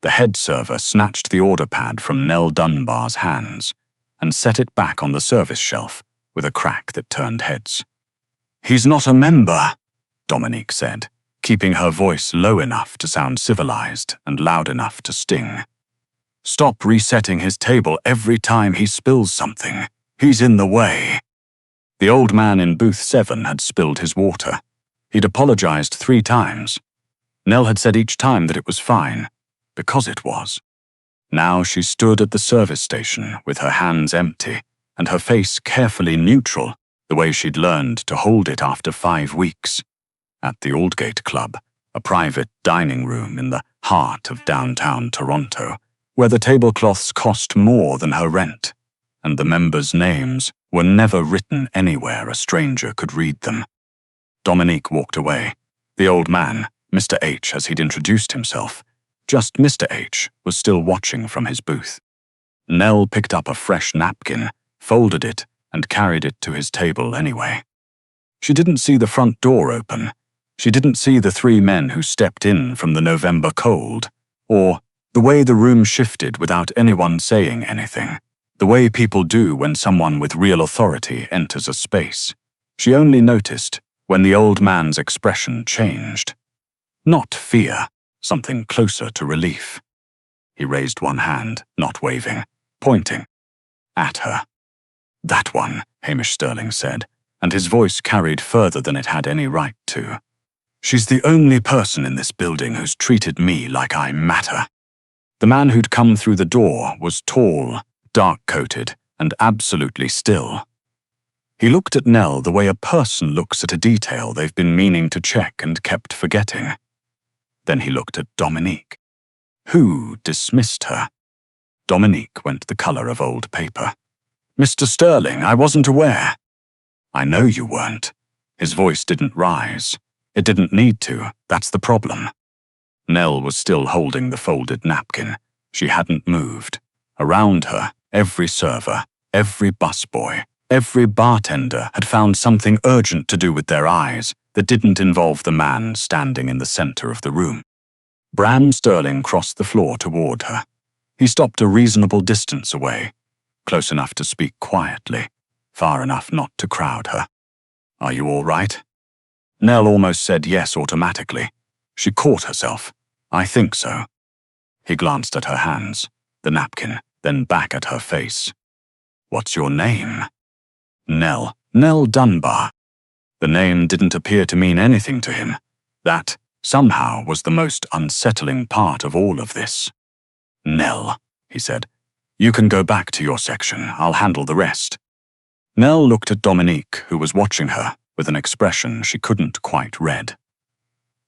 The head server snatched the order pad from Nell Dunbar's hands and set it back on the service shelf with a crack that turned heads. "He's not a member," Dominique said, keeping her voice low enough to sound civilized and loud enough to sting. "Stop resetting his table every time he spills something. He's in the way." The old man in booth 7 had spilled his water. He'd apologized 3 times. Nell had said each time that it was fine, because it was. Now she stood at the service station with her hands empty and her face carefully neutral, the way she'd learned to hold it after 5 weeks. At the Aldgate Club, a private dining room in the heart of downtown Toronto, where the tablecloths cost more than her rent, and the members' names were never written anywhere a stranger could read them. Dominique walked away. The old man, Mr. H as he'd introduced himself, just Mr. H, was still watching from his booth. Nell picked up a fresh napkin, folded it, and carried it to his table anyway. She didn't see the front door open. She didn't see the 3 men who stepped in from the November cold, or the way the room shifted without anyone saying anything, the way people do when someone with real authority enters a space. She only noticed when the old man's expression changed. Not fear, something closer to relief. He raised one hand, not waving, pointing at her. "That one," Hamish Sterling said, and his voice carried further than it had any right to. "She's the only person in this building who's treated me like I matter." The man who'd come through the door was tall, dark-coated, and absolutely still. He looked at Nell the way a person looks at a detail they've been meaning to check and kept forgetting. Then he looked at Dominique. Who dismissed her? Dominique went the color of old paper. "Mr. Sterling, I wasn't aware." "I know you weren't." His voice didn't rise. It didn't need to, that's the problem. Nell was still holding the folded napkin. She hadn't moved. Around her, every server, every busboy, every bartender had found something urgent to do with their eyes that didn't involve the man standing in the center of the room. Bram Sterling crossed the floor toward her. He stopped a reasonable distance away, close enough to speak quietly, far enough not to crowd her. "Are you all right?" Nell almost said yes automatically. She caught herself. "I think so." He glanced at her hands, the napkin, then back at her face. "What's your name?" Nell Dunbar." The name didn't appear to mean anything to him. That, somehow, was the most unsettling part of all of this. "Nell," he said. "You can go back to your section. I'll handle the rest." Nell looked at Dominique, who was watching her, with an expression she couldn't quite read.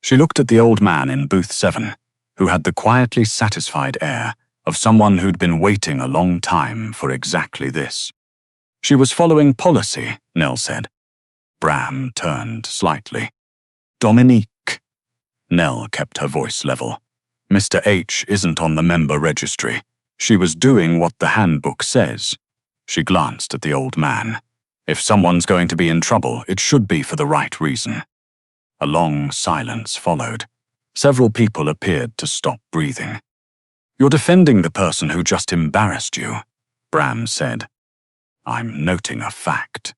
She looked at the old man in booth 7, who had the quietly satisfied air of someone who'd been waiting a long time for exactly this. She was following policy, Nell said. Bram turned slightly. "Dominique." Nell kept her voice level. "Mr. H isn't on the member registry. She was doing what the handbook says." She glanced at the old man. "If someone's going to be in trouble, it should be for the right reason." A long silence followed. Several people appeared to stop breathing. "You're defending the person who just embarrassed you," Bram said. "I'm noting a fact."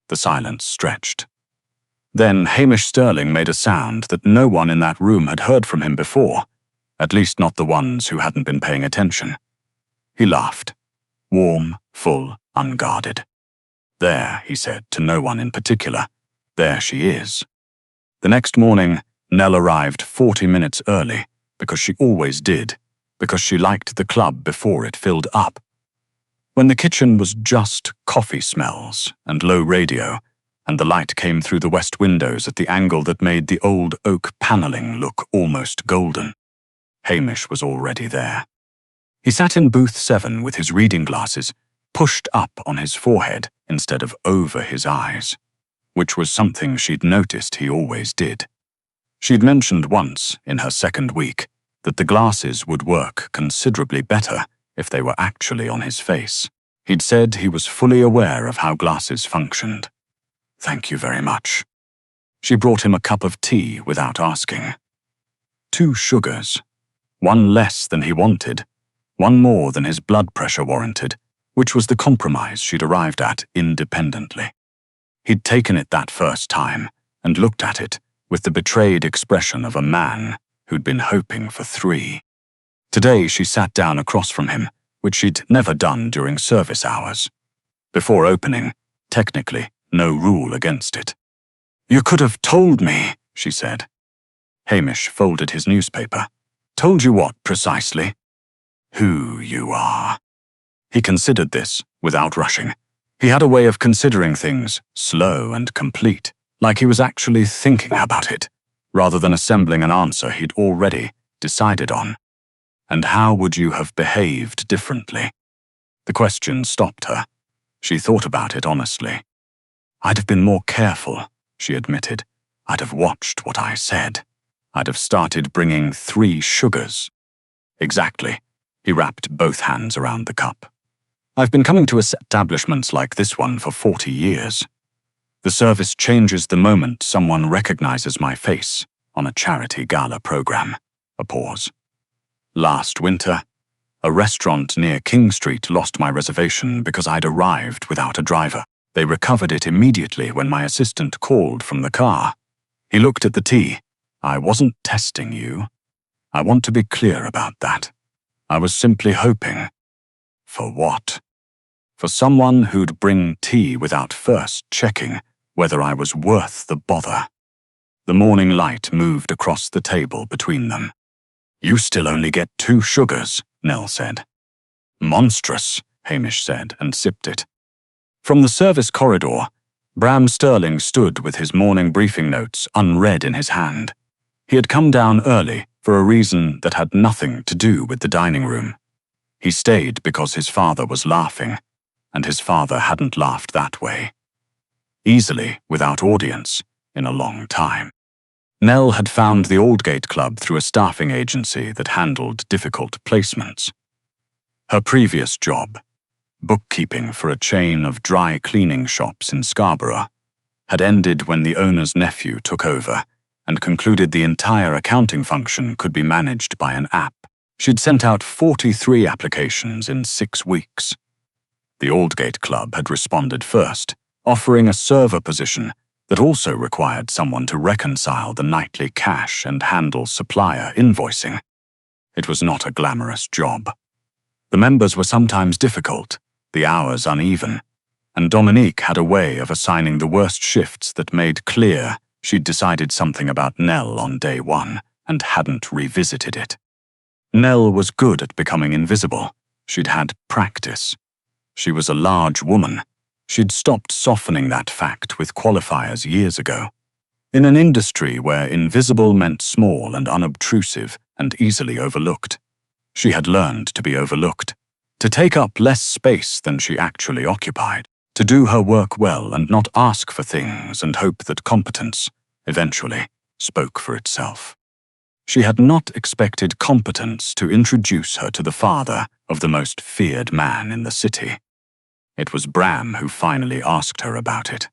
The silence stretched. Then Hamish Sterling made a sound that no one in that room had heard from him before, at least not the ones who hadn't been paying attention. He laughed. Warm, full, unguarded. "There," he said to no one in particular. "There she is." The next morning, Nell arrived 40 minutes early, because she always did, because she liked the club before it filled up. When the kitchen was just coffee smells and low radio, and the light came through the west windows at the angle that made the old oak paneling look almost golden, Hamish was already there. He sat in booth 7 with his reading glasses pushed up on his forehead instead of over his eyes, which was something she'd noticed he always did. She'd mentioned once, in her second week, that the glasses would work considerably better if they were actually on his face. He'd said he was fully aware of how glasses functioned. "Thank you very much." She brought him a cup of tea without asking. 2 sugars. One less than he wanted, one more than his blood pressure warranted, which was the compromise she'd arrived at independently. He'd taken it that first time and looked at it with the betrayed expression of a man who'd been hoping for 3. Today she sat down across from him, which she'd never done during service hours. Before opening, technically, no rule against it. "You could have told me," she said. Hamish folded his newspaper. "Told you what, precisely?" "Who you are." He considered this without rushing. He had a way of considering things slow and complete, like he was actually thinking about it, rather than assembling an answer he'd already decided on. "And how would you have behaved differently?" The question stopped her. She thought about it honestly. "I'd have been more careful," she admitted. "I'd have watched what I said. I'd have started bringing 3 sugars." "Exactly." He wrapped both hands around the cup. "I've been coming to establishments like this one for 40 years. The service changes the moment someone recognizes my face on a charity gala program." A pause. "Last winter, a restaurant near King Street lost my reservation because I'd arrived without a driver. They recovered it immediately when my assistant called from the car. He looked at the tea. I wasn't testing you. I want to be clear about that. I was simply hoping." "For what?" "For someone who'd bring tea without first checking whether I was worth the bother." The morning light moved across the table between them. "You still only get 2 sugars, Nell said. "Monstrous," Hamish said, and sipped it. From the service corridor, Bram Sterling stood with his morning briefing notes unread in his hand. He had come down early for a reason that had nothing to do with the dining room. He stayed because his father was laughing, and his father hadn't laughed that way. Easily, without audience, in a long time. Nell had found the Aldgate Club through a staffing agency that handled difficult placements. Her previous job, bookkeeping for a chain of dry cleaning shops in Scarborough, had ended when the owner's nephew took over and concluded the entire accounting function could be managed by an app. She'd sent out 43 applications in 6 weeks. The Aldgate Club had responded first, offering a server position that also required someone to reconcile the nightly cash and handle supplier invoicing. It was not a glamorous job. The members were sometimes difficult, the hours uneven, and Dominique had a way of assigning the worst shifts that made clear she'd decided something about Nell on day 1 and hadn't revisited it. Nell was good at becoming invisible. She'd had practice. She was a large woman. She'd stopped softening that fact with qualifiers years ago. In an industry where invisible meant small and unobtrusive and easily overlooked, she had learned to be overlooked, to take up less space than she actually occupied, to do her work well and not ask for things and hope that competence, eventually, spoke for itself. She had not expected competence to introduce her to the father of the most feared man in the city. It was Bram who finally asked her about it.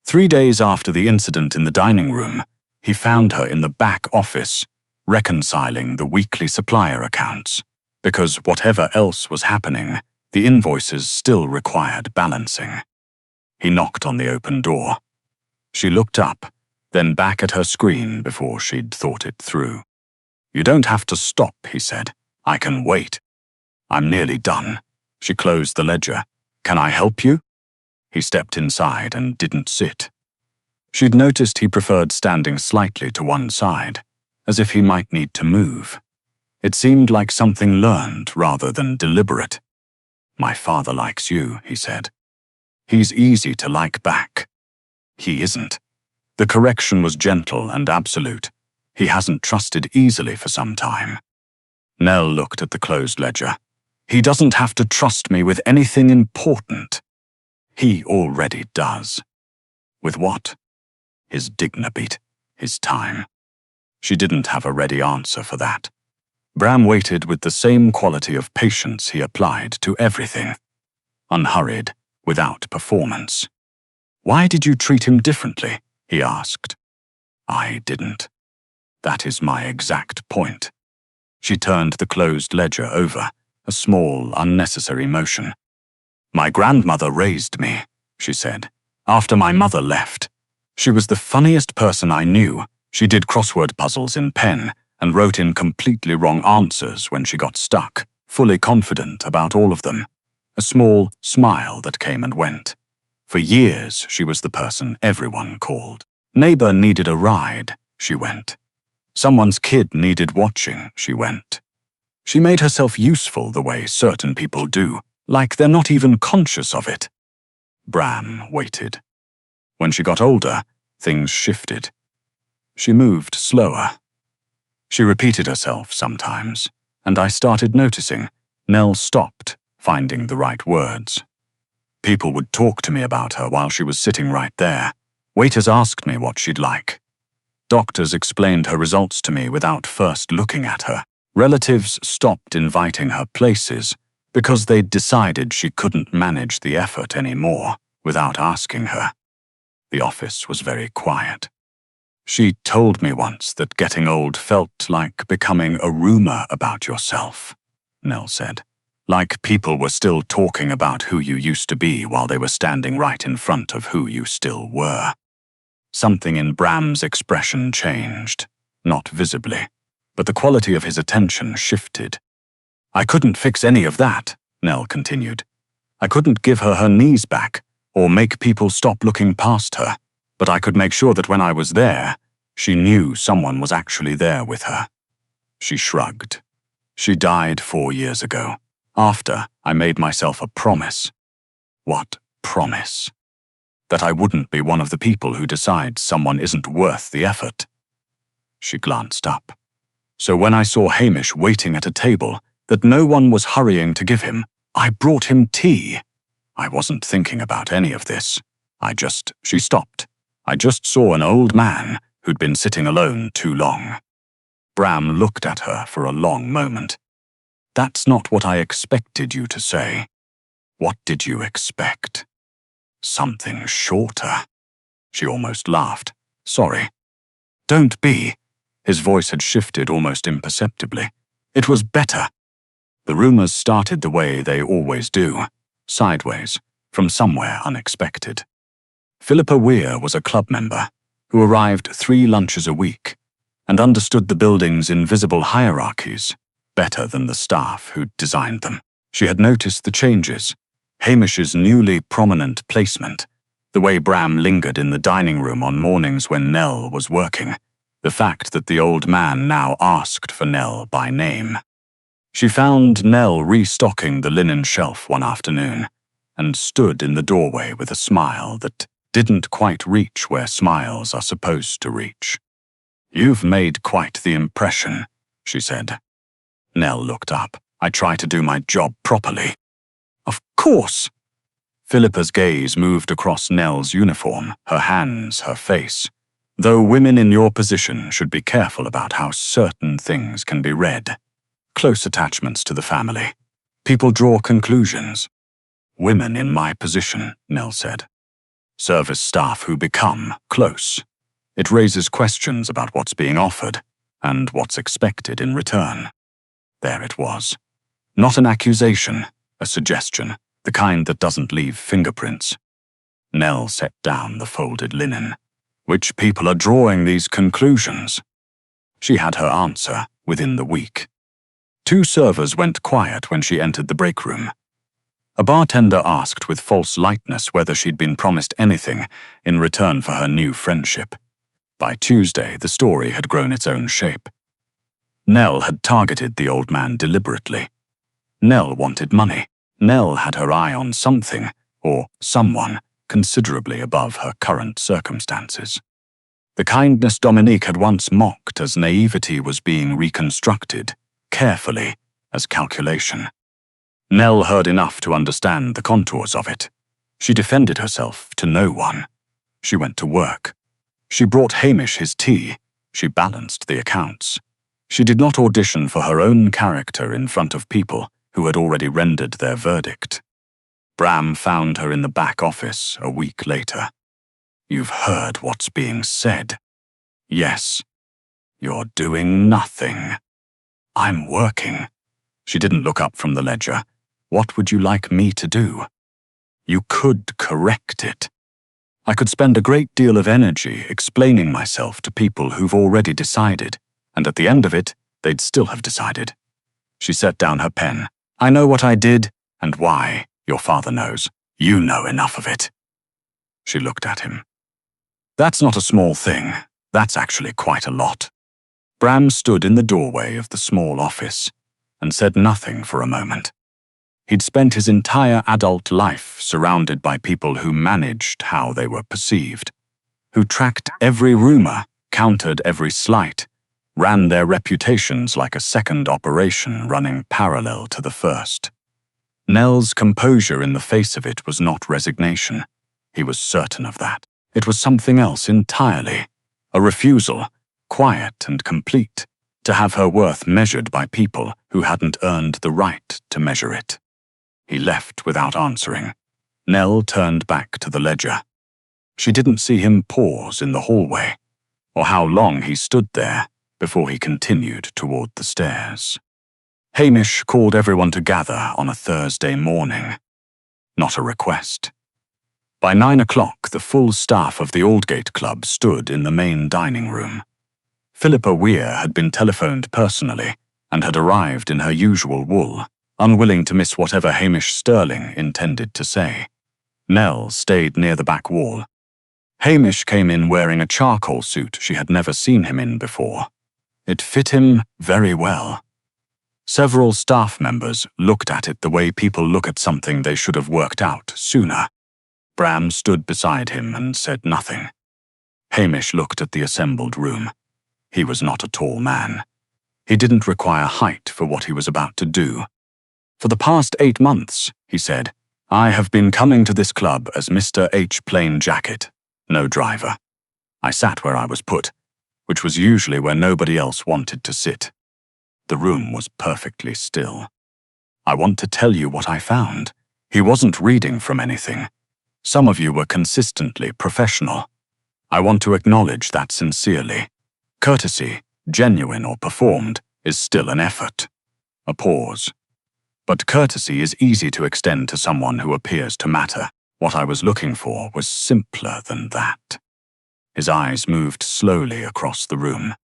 3 days after the incident in the dining room, he found her in the back office, reconciling the weekly supplier accounts, because whatever else was happening, the invoices still required balancing. He knocked on the open door. She looked up, then back at her screen before she'd thought it through. "You don't have to stop," he said. "I can wait." "I'm nearly done." She closed the ledger. "Can I help you?" He stepped inside and didn't sit. She'd noticed he preferred standing slightly to one side, as if he might need to move. It seemed like something learned rather than deliberate. "My father likes you," he said. "He's easy to like back." "He isn't." The correction was gentle and absolute. "He hasn't trusted easily for some time." Nell looked at the closed ledger. "He doesn't have to trust me with anything important." "He already does." "With what?" "His dignabeat, his time." She didn't have a ready answer for that. Bram waited with the same quality of patience he applied to everything. Unhurried, without performance. "Why did you treat him differently?" he asked. "I didn't. That is my exact point. She turned the closed ledger over, a small, unnecessary motion. "My grandmother raised me," she said, "after my mother left. She was the funniest person I knew. She did crossword puzzles in pen and wrote in completely wrong answers when she got stuck, fully confident about all of them. A small smile that came and went. For years, she was the person everyone called. Neighbor needed a ride, she went. Someone's kid needed watching, she went. She made herself useful the way certain people do, like they're not even conscious of it." Bram waited. When she got older, things shifted. She moved slower. She repeated herself sometimes, and I started noticing. Nell stopped, finding the right words. People would talk to me about her while she was sitting right there. Waiters asked me what she'd like. Doctors explained her results to me without first looking at her. Relatives stopped inviting her places because they'd decided she couldn't manage the effort anymore without asking her. The office was very quiet. She told me once that getting old felt like becoming a rumor about yourself, Nell said. Like people were still talking about who you used to be while they were standing right in front of who you still were. Something in Bram's expression changed, not visibly, but the quality of his attention shifted. "I couldn't fix any of that," Nell continued. "I couldn't give her her knees back or make people stop looking past her, but I could make sure that when I was there, she knew someone was actually there with her." She shrugged. "She died 4 years ago, after I made myself a promise." "What promise?" "That I wouldn't be one of the people who decides someone isn't worth the effort." She glanced up. "So when I saw Hamish waiting at a table that no one was hurrying to give him, I brought him tea. I wasn't thinking about any of this. She stopped. "I just saw an old man who'd been sitting alone too long." Bram looked at her for a long moment. "That's not what I expected you to say." "What did you expect?" "Something shorter." She almost laughed. "Sorry." "Don't be." His voice had shifted almost imperceptibly. "It was better." The rumors started the way they always do, sideways, from somewhere unexpected. Philippa Weir was a club member who arrived 3 lunches a week and understood the building's invisible hierarchies better than the staff who'd designed them. She had noticed the changes, Hamish's newly prominent placement, the way Bram lingered in the dining room on mornings when Nell was working, the fact that the old man now asked for Nell by name. She found Nell restocking the linen shelf one afternoon and stood in the doorway with a smile that didn't quite reach where smiles are supposed to reach. "You've made quite the impression," she said. Nell looked up. "I try to do my job properly." "Of course." Philippa's gaze moved across Nell's uniform, her hands, her face. "Though women in your position should be careful about how certain things can be read. Close attachments to the family. People draw conclusions." "Women in my position," Nell said. "Service staff who become close. It raises questions about what's being offered and what's expected in return." There it was. Not an accusation, a suggestion, the kind that doesn't leave fingerprints. Nell set down the folded linen. "Which people are drawing these conclusions?" She had her answer within the week. 2 servers went quiet when she entered the break room. A bartender asked with false lightness whether she'd been promised anything in return for her new friendship. By Tuesday, the story had grown its own shape. Nell had targeted the old man deliberately. Nell wanted money. Nell had her eye on something, or someone, considerably above her current circumstances. The kindness Dominique had once mocked as naivety was being reconstructed, carefully, as calculation. Nell heard enough to understand the contours of it. She defended herself to no one. She went to work. She brought Hamish his tea. She balanced the accounts. She did not audition for her own character in front of people who had already rendered their verdict. Bram found her in the back office a week later. "You've heard what's being said." "Yes." "You're doing nothing." I'm working. She didn't look up from the ledger. What would you like me to do? You could correct it. I could spend a great deal of energy explaining myself to people who've already decided, and at the end of it, they'd still have decided. She set down her pen. I know what I did and why. Your father knows. You know enough of it. She looked at him. That's not a small thing. That's actually quite a lot. Bram stood in the doorway of the small office and said nothing for a moment. He'd spent his entire adult life surrounded by people who managed how they were perceived, who tracked every rumor, countered every slight, ran their reputations like a second operation running parallel to the first. Nell's composure in the face of it was not resignation. He was certain of that. It was something else entirely, a refusal, quiet and complete, to have her worth measured by people who hadn't earned the right to measure it. He left without answering. Nell turned back to the ledger. She didn't see him pause in the hallway, or how long he stood there before he continued toward the stairs. Hamish called everyone to gather on a Thursday morning. Not a request. By 9 o'clock, the full staff of the Aldgate Club stood in the main dining room. Philippa Weir had been telephoned personally and had arrived in her usual wool, unwilling to miss whatever Hamish Sterling intended to say. Nell stayed near the back wall. Hamish came in wearing a charcoal suit she had never seen him in before. It fit him very well. Several staff members looked at it the way people look at something they should have worked out sooner. Bram stood beside him and said nothing. Hamish looked at the assembled room. He was not a tall man. He didn't require height for what he was about to do. For the past 8 months, he said, I have been coming to this club as Mr. H. Plain Jacket, no driver. I sat where I was put, which was usually where nobody else wanted to sit. The room was perfectly still. I want to tell you what I found. He wasn't reading from anything. Some of you were consistently professional. I want to acknowledge that sincerely. Courtesy, genuine or performed, is still an effort. A pause. But courtesy is easy to extend to someone who appears to matter. What I was looking for was simpler than that. His eyes moved slowly across the room.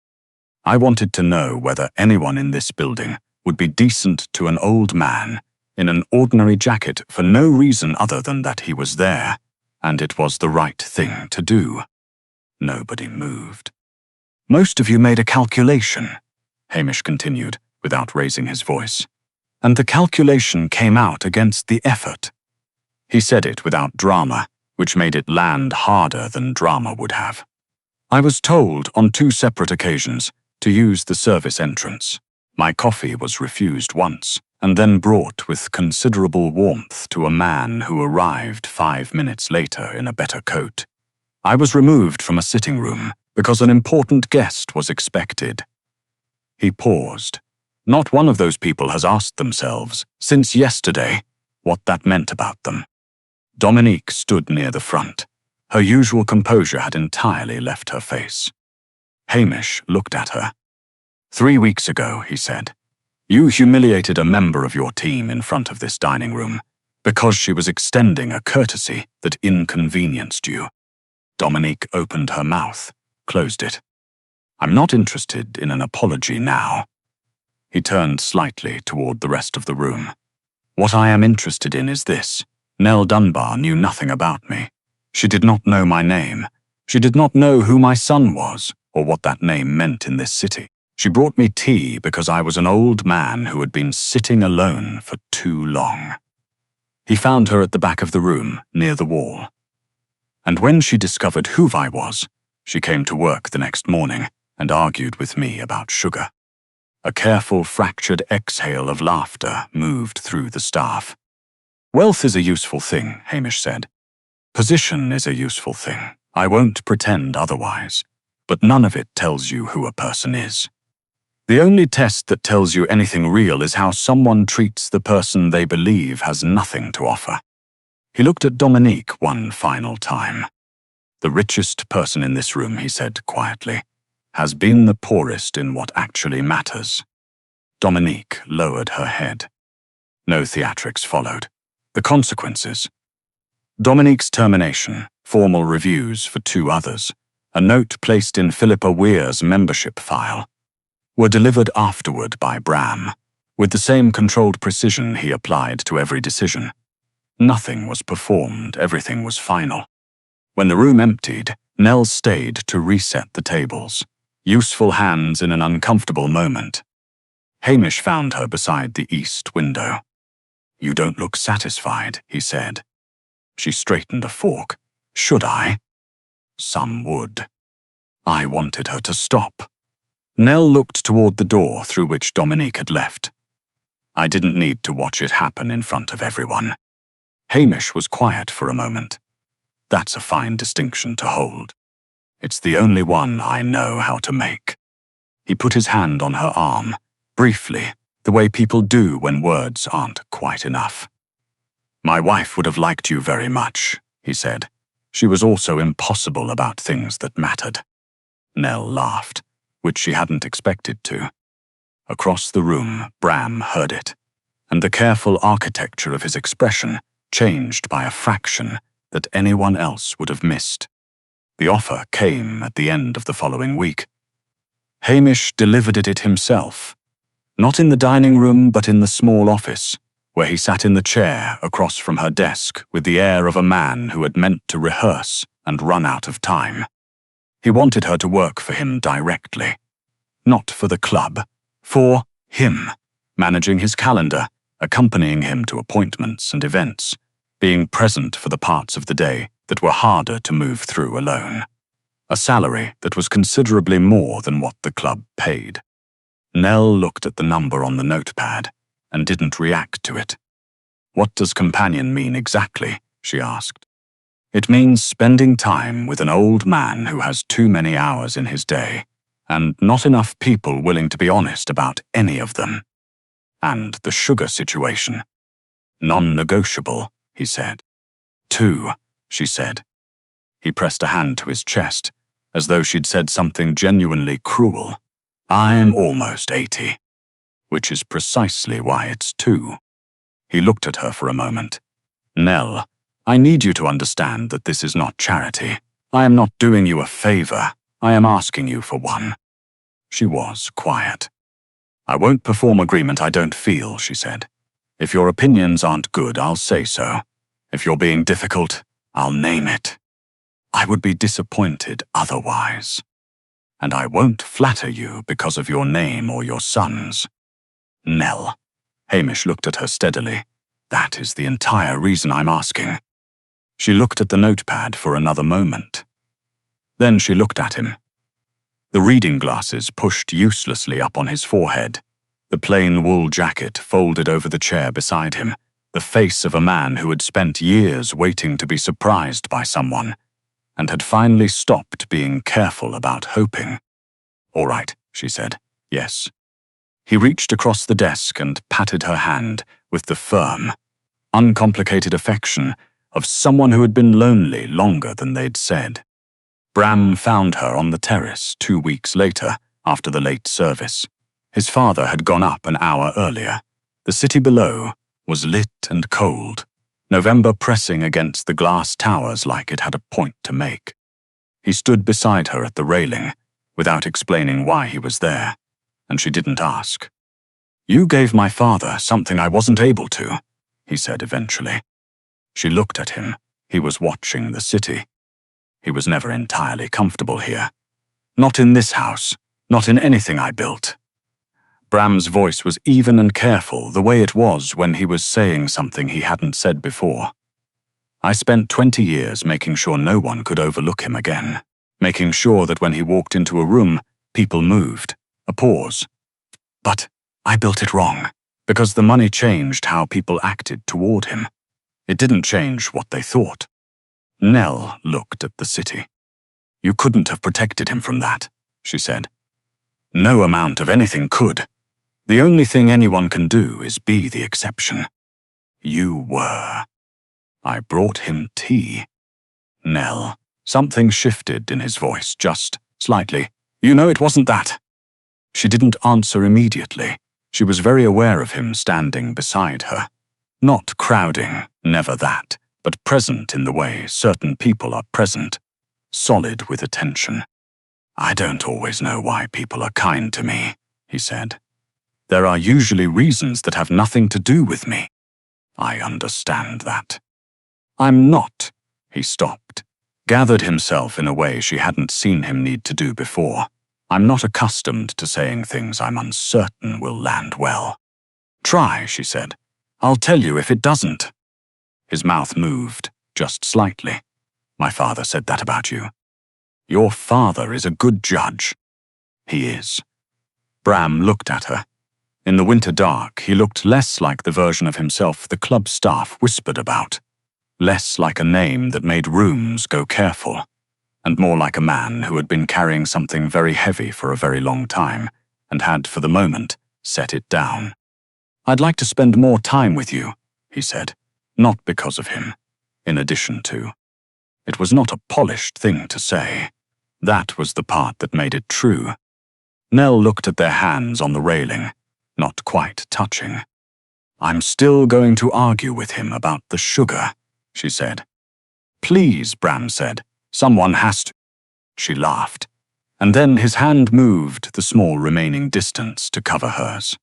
I wanted to know whether anyone in this building would be decent to an old man in an ordinary jacket for no reason other than that he was there, and it was the right thing to do. Nobody moved. Most of you made a calculation, Hamish continued, without raising his voice, and the calculation came out against the effort. He said it without drama, which made it land harder than drama would have. I was told on 2 separate occasions to use the service entrance. My coffee was refused once, and then brought with considerable warmth to a man who arrived 5 minutes later in a better coat. I was removed from a sitting room because an important guest was expected. He paused. Not one of those people has asked themselves, since yesterday, what that meant about them. Dominique stood near the front. Her usual composure had entirely left her face. Hamish looked at her. 3 weeks ago, he said, you humiliated a member of your team in front of this dining room because she was extending a courtesy that inconvenienced you. Dominique opened her mouth, closed it. I'm not interested in an apology now. He turned slightly toward the rest of the room. What I am interested in is this. Nell Dunbar knew nothing about me. She did not know my name. She did not know who my son was or what that name meant in this city. She brought me tea because I was an old man who had been sitting alone for too long. He found her at the back of the room, near the wall. And when she discovered who I was, she came to work the next morning and argued with me about sugar. A careful, fractured exhale of laughter moved through the staff. Wealth is a useful thing, Hamish said. Position is a useful thing. I won't pretend otherwise, but none of it tells you who a person is. The only test that tells you anything real is how someone treats the person they believe has nothing to offer. He looked at Dominique one final time. The richest person in this room, he said quietly, has been the poorest in what actually matters. Dominique lowered her head. No theatrics followed. The consequences. Dominique's termination, formal reviews for 2 others, a note placed in Philippa Weir's membership file, were delivered afterward by Bram, with the same controlled precision he applied to every decision. Nothing was performed, everything was final. When the room emptied, Nell stayed to reset the tables, useful hands in an uncomfortable moment. Hamish found her beside the east window. "You don't look satisfied," he said. She straightened a fork. "Should I?" "Some would." I wanted her to stop. Nell looked toward the door through which Dominique had left. I didn't need to watch it happen in front of everyone. Hamish was quiet for a moment. That's a fine distinction to hold. It's the only one I know how to make. He put his hand on her arm, briefly, the way people do when words aren't quite enough. "My wife would have liked you very much," he said. "She was also impossible about things that mattered." Nell laughed, which she hadn't expected to. Across the room, Bram heard it, and the careful architecture of his expression changed by a fraction that anyone else would have missed. The offer came at the end of the following week. Hamish delivered it himself, not in the dining room but in the small office, where he sat in the chair across from her desk with the air of a man who had meant to rehearse and run out of time. He wanted her to work for him directly. Not for the club, for him, managing his calendar, accompanying him to appointments and events, being present for the parts of the day that were harder to move through alone. A salary that was considerably more than what the club paid. Nell looked at the number on the notepad and didn't react to it. "What does companion mean exactly?" she asked. "It means spending time with an old man who has too many hours in his day, and not enough people willing to be honest about any of them. And the sugar situation. Non-negotiable," he said. "2, she said. He pressed a hand to his chest, as though she'd said something genuinely cruel. "I'm almost 80, which is precisely why it's 2. He looked at her for a moment. "Nell, I need you to understand that this is not charity. I am not doing you a favor. I am asking you for one." She was quiet. "I won't perform agreement I don't feel," she said. "If your opinions aren't good, I'll say so. If you're being difficult, I'll name it. I would be disappointed otherwise. And I won't flatter you because of your name or your son's." "Nell." Hamish looked at her steadily. "That is the entire reason I'm asking." She looked at the notepad for another moment. Then she looked at him. The reading glasses pushed uselessly up on his forehead, the plain wool jacket folded over the chair beside him, the face of a man who had spent years waiting to be surprised by someone, and had finally stopped being careful about hoping. "All right," she said. "Yes." He reached across the desk and patted her hand with the firm, uncomplicated affection of someone who had been lonely longer than they'd said. Bram found her on the terrace 2 weeks later, after the late service. His father had gone up an hour earlier. The city below was lit and cold, November pressing against the glass towers like it had a point to make. He stood beside her at the railing, without explaining why he was there, and she didn't ask. "You gave my father something I wasn't able to," he said eventually. She looked at him. He was watching the city. He was never entirely comfortable here. "Not in this house, not in anything I built." Bram's voice was even and careful, the way it was when he was saying something he hadn't said before. "I spent 20 years making sure no one could overlook him again, making sure that when he walked into a room, people moved, a pause. But I built it wrong, because the money changed how people acted toward him. It didn't change what they thought." Nell looked at the city. "You couldn't have protected him from that," she said. "No amount of anything could. The only thing anyone can do is be the exception. You were. I brought him tea." "Nell." Something shifted in his voice, just slightly. "You know it wasn't that." She didn't answer immediately. She was very aware of him standing beside her. Not crowding, never that, but present in the way certain people are present, solid with attention. "I don't always know why people are kind to me," he said. "There are usually reasons that have nothing to do with me. I understand that." "I'm not." He stopped, gathered himself in a way she hadn't seen him need to do before. "I'm not accustomed to saying things I'm uncertain will land well." "Try," she said. "I'll tell you if it doesn't." His mouth moved, just slightly. "My father said that about you." "Your father is a good judge." "He is." Bram looked at her. In the winter dark, he looked less like the version of himself the club staff whispered about, less like a name that made rooms go careful, and more like a man who had been carrying something very heavy for a very long time, and had, for the moment, set it down. "I'd like to spend more time with you," he said, not because of him, in addition to. It was not a polished thing to say. That was the part that made it true. Nell looked at their hands on the railing, not quite touching. "I'm still going to argue with him about the sugar," she said. "Please," Bram said. "Someone has to." She laughed, and then his hand moved the small remaining distance to cover hers.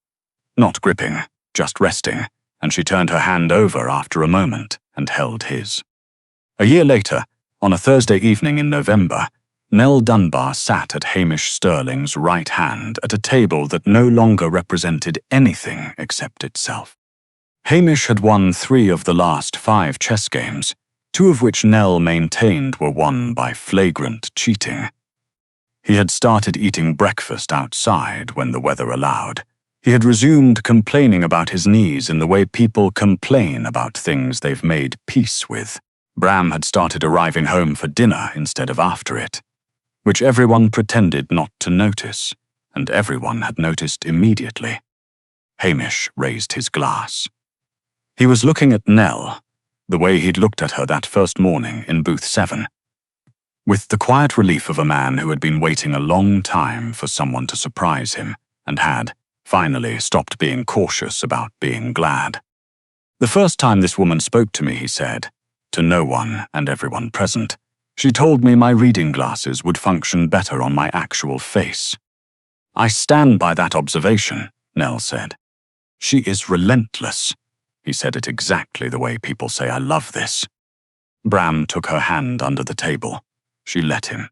Not gripping, just resting, and she turned her hand over after a moment and held his. A year later, on a Thursday evening in November, Nell Dunbar sat at Hamish Sterling's right hand at a table that no longer represented anything except itself. Hamish had won 3 of the last 5 chess games, 2 of which Nell maintained were won by flagrant cheating. He had started eating breakfast outside when the weather allowed. He had resumed complaining about his knees in the way people complain about things they've made peace with. Bram had started arriving home for dinner instead of after it, which everyone pretended not to notice, and everyone had noticed immediately. Hamish raised his glass. He was looking at Nell, the way he'd looked at her that first morning in booth 7, with the quiet relief of a man who had been waiting a long time for someone to surprise him, and had, finally, stopped being cautious about being glad. "The first time this woman spoke to me," he said, to no one and everyone present, "she told me my reading glasses would function better on my actual face." "I stand by that observation," Nell said. "She is relentless." He said it exactly the way people say "I love this." Bram took her hand under the table. She let him.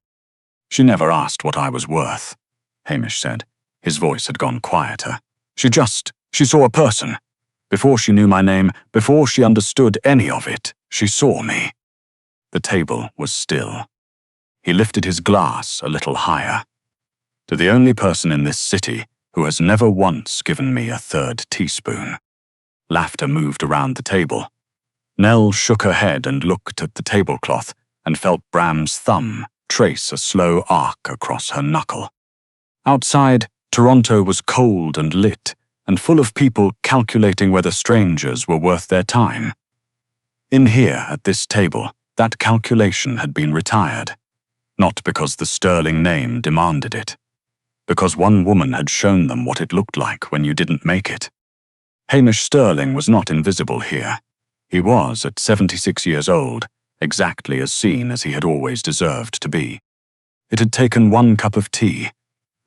"She never asked what I was worth," Hamish said. His voice had gone quieter. She saw a person. Before she knew my name, before she understood any of it, she saw me." The table was still. He lifted his glass a little higher. "To the only person in this city who has never once given me a 3rd teaspoon." Laughter moved around the table. Nell shook her head and looked at the tablecloth and felt Bram's thumb trace a slow arc across her knuckle. Outside, Toronto was cold and lit, and full of people calculating whether strangers were worth their time. In here, at this table, that calculation had been retired, not because the Sterling name demanded it, because one woman had shown them what it looked like when you didn't make it. Hamish Sterling was not invisible here. He was, at 76 years old, exactly as seen as he had always deserved to be. It had taken 1 cup of tea,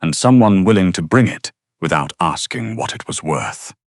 and someone willing to bring it without asking what it was worth.